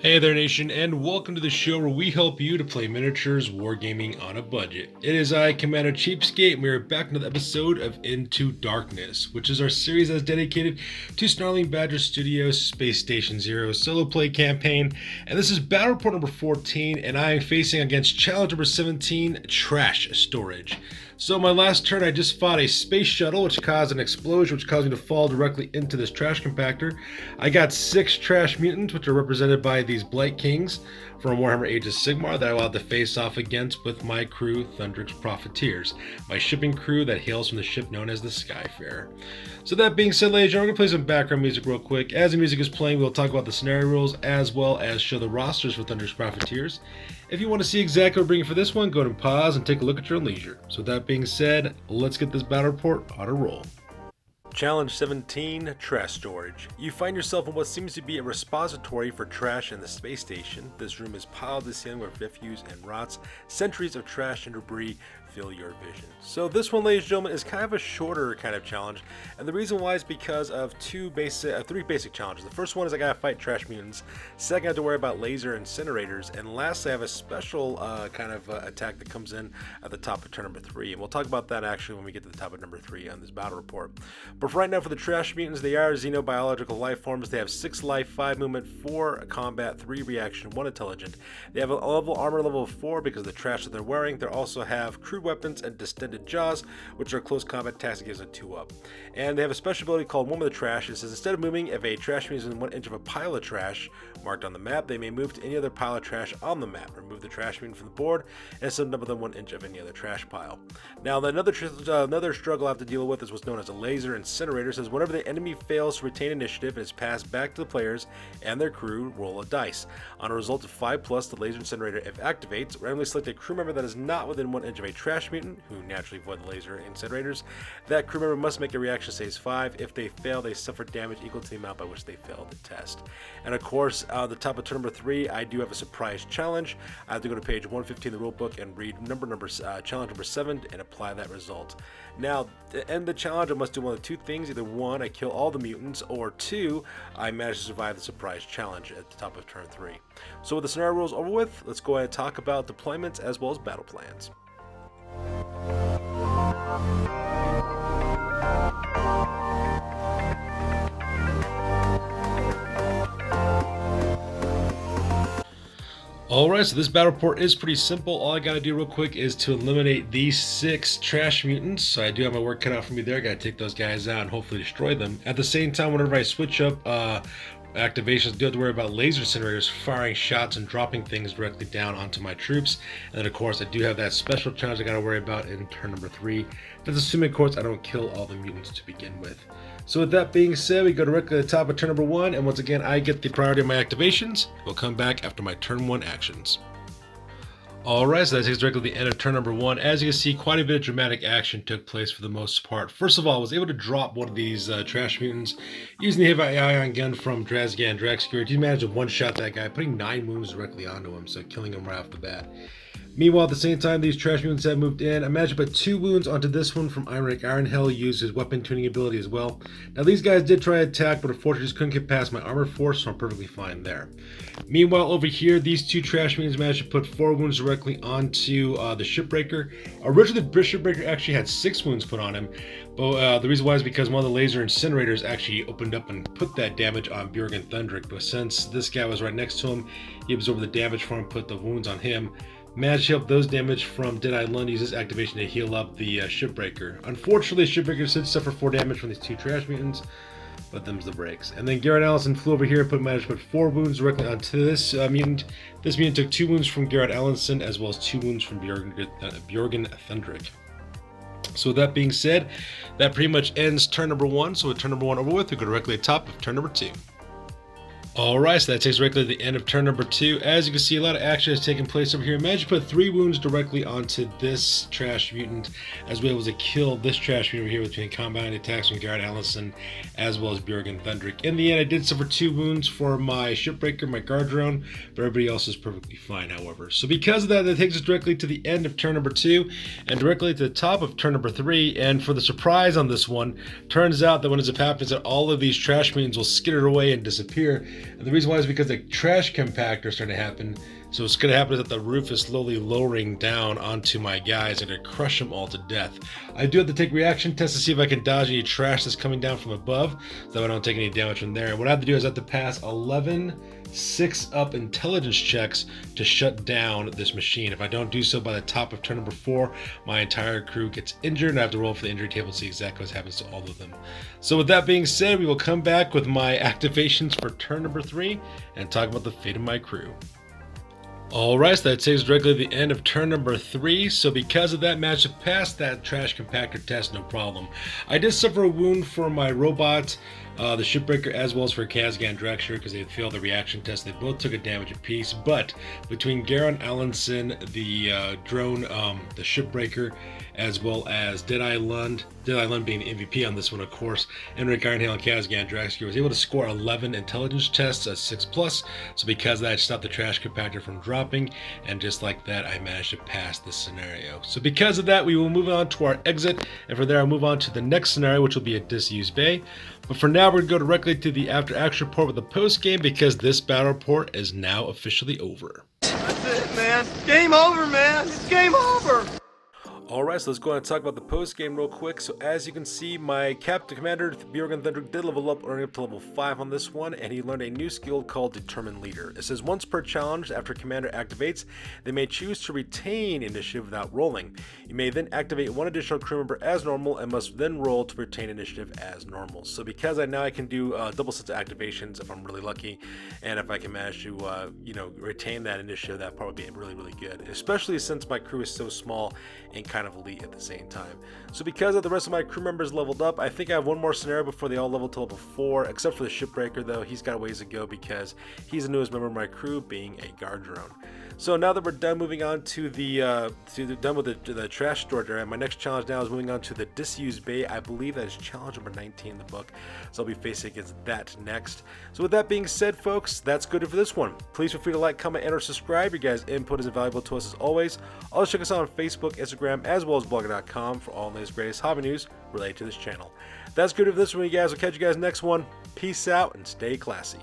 Hey there, Nation, and welcome to the show where we help you to play miniatures wargaming on a budget. It is I, Commander Cheapskate, and we are back with another episode of Into Darkness, which is our series that is dedicated to Snarling Badger Studios' Space Station Zero solo play campaign. And this is Battle Report number 14, and I am facing against Challenge number 17, Trash Storage. So my last turn, I just fought a space shuttle, which caused an explosion, which caused me to fall directly into this trash compactor. I got 6 trash mutants, which are represented by these Blight Kings from Warhammer Age of Sigmar that I will have to face off against with my crew, Thundrik's Profiteers, my shipping crew that hails from the ship known as the Skyfarer. So that being said, ladies and gentlemen, we're going to play some background music real quick. As the music is playing, we'll talk about the scenario rules as well as show the rosters for Thundrik's Profiteers. If you want to see exactly what we're bringing for this one, go ahead and pause and take a look at your own leisure. So with that being said, let's get this battle report on a roll. Challenge 17, Trash Storage. You find yourself in what seems to be a repository for trash in the space station. This room is piled to the ceiling with refuse and rots. Centuries of trash and debris fill your vision. So this one, ladies and gentlemen, is kind of a shorter kind of challenge, and the reason why is because of three basic challenges. The first one is I gotta fight trash mutants. Second, I have to worry about laser incinerators, and lastly, I have a special attack that comes in at the top of turn number 3, and we'll talk about that actually when we get to the top of number 3 on this battle report. But for right now, for the trash mutants, they are xenobiological life forms. They have 6 life, 5 movement, 4 combat, 3 reaction, 1 intelligent. They have a armor level of 4 because of the trash that they're wearing. They also have crude weapons and distended jaws, which are close combat attacks that gives a 2-up. And they have a special ability called One with the Trash. It says instead of moving, if a trash mutant is within 1 inch of a pile of trash marked on the map, they may move to any other pile of trash on the map. Remove the trash mutant from the board and send them within 1 inch of any other trash pile. Now, another struggle I have to deal with is what's known as a laser incinerator. It says whenever the enemy fails to retain initiative and is passed back to the players and their crew, roll a dice. On a result of 5+, the laser incinerator, if activates, randomly select a crew member that is not within 1 inch of a trash mutant, who naturally avoid the laser incinerators. That crew member must make a reaction saves 5. If they fail, they suffer damage equal to the amount by which they failed the test. And of course, at the top of turn number 3, I do have a surprise challenge. I have to go to page 115 of the rulebook and read challenge number 7 and apply that result. Now, to end the challenge, I must do one of 2 things. Either 1, I kill all the mutants, or 2, I manage to survive the surprise challenge at the top of turn 3. So with the scenario rules over with, let's go ahead and talk about deployments as well as battle plans. Alright, so this battle report is pretty simple. All I gotta do real quick is to eliminate these 6 trash mutants. So I do have my work cut out for me there. I gotta take those guys out and hopefully destroy them. At the same time, whenever I switch up activations, I do have to worry about laser incinerators firing shots and dropping things directly down onto my troops. And then of course I do have that special challenge I gotta worry about in turn number 3. That's assuming of course I don't kill all the mutants to begin with. So with that being said, we go directly to the top of turn number 1, and once again I get the priority of my activations. We'll come back after my turn 1 actions. Alright, so that takes us directly to the end of turn number 1. As you can see, quite a bit of dramatic action took place for the most part. First of all, I was able to drop one of these trash mutants using the heavy ion gun from Drazgan Draxcure. He managed to one-shot that guy, putting 9 wounds directly onto him, so killing him right off the bat. Meanwhile, at the same time, these trash mutants have moved in. I managed to put 2 wounds onto this one from Ironrake Ironhell, used his weapon tuning ability as well. Now, these guys did try to attack, but unfortunately just couldn't get past my armor force, so I'm perfectly fine there. Meanwhile, over here, these 2 trash mutants managed to put 4 wounds directly onto the Shipbreaker. Originally, the Shipbreaker actually had 6 wounds put on him, but the reason why is because one of the laser incinerators actually opened up and put that damage on Bjorgen Thundrik. But since this guy was right next to him, he absorbed the damage from him, put the wounds on him. Managed to help those damage from Deadeye Lund, use his activation to heal up the Shipbreaker. Unfortunately, Shipbreaker did suffer 4 damage from these 2 trash mutants, but them's the breaks. And then Garrett Allison flew over here, managed to put 4 wounds directly onto this mutant. This mutant took 2 wounds from Garrett Allison, as well as 2 wounds from Bjorgen Thundrik. So with that being said, that pretty much ends turn number 1. So with turn number 1 over with, we go directly to the top of turn number 2. Alright, so that takes directly to the end of turn number 2. As you can see, a lot of action has taken place over here. I managed to put 3 wounds directly onto this trash mutant, as well as to kill this trash mutant over here between combat attacks from Garrett Allison, as well as Bjorgen Thundrik. In the end, I did suffer 2 wounds for my Shipbreaker, my guard drone, but everybody else is perfectly fine, however. So because of that, that takes us directly to the end of turn number 2, and directly to the top of turn number 3. And for the surprise on this one, turns out that when it happens that all of these trash mutants will skitter away and disappear. And the reason why is because the trash compactor is starting to happen. So what's going to happen is that the roof is slowly lowering down onto my guys and going to crush them all to death. I do have to take reaction tests to see if I can dodge any trash that's coming down from above, so that I don't take any damage from there. And what I have to do is I have to pass 11 6-up intelligence checks to shut down this machine. If I don't do so by the top of turn number 4, my entire crew gets injured, and I have to roll for the injury table to see exactly what happens to all of them. So with that being said, we will come back with my activations for turn number 3 and talk about the fate of my crew. Alright, so that takes directly to the end of turn number 3, so because of that, managed to pass that trash compactor test, no problem. I did suffer a wound for my robot, the shipbreaker, as well as for Kazgan Drexler, because they failed the reaction test. They both took a damage apiece, but between Garon Allenson, the drone, the shipbreaker, as well as Deadeye Lund being the MVP on this one, of course, and Rick Ironhail and Kazgan Drexler, was able to score 11 intelligence tests at 6+, so because of that, I stopped the trash compactor from dropping, and just like that, I managed to pass this scenario. So because of that, we will move on to our exit, and from there I'll move on to the next scenario, which will be a disused bay. But for now, we're going to go directly to the after action report with the post game, because this battle report is now officially over. That's it, man. Game over, man. It's game over. Alright, so let's go ahead and talk about the post game real quick. So as you can see, my Captain Commander Bjorgen Thundrik did level up, earning up to level 5 on this one, and he learned a new skill called Determined Leader. It says once per challenge after Commander activates, they may choose to retain initiative without rolling. You may then activate one additional crew member as normal and must then roll to retain initiative as normal. So because I can do double sets of activations if I'm really lucky, and if I can manage to retain that initiative, that part would be really, really good, especially since my crew is so small and kind of elite at the same time. So because of the rest of my crew members leveled up, I think I have one more scenario before they all level to level 4, except for the shipbreaker though. He's got a ways to go because he's the newest member of my crew, being a guard drone. So now that we're done moving on to the trash storage area, my next challenge now is moving on to the disused bay. I believe that is challenge number 19 in the book, so I'll be facing against that next. So with that being said, folks, that's good for this one. Please feel free to like, comment, and or subscribe. Your guys' input is invaluable to us as always. Also check us out on Facebook, Instagram, as well as blogger.com for all the latest greatest hobby news related to this channel. That's good for this one, you guys. I'll catch you guys next one. Peace out and stay classy.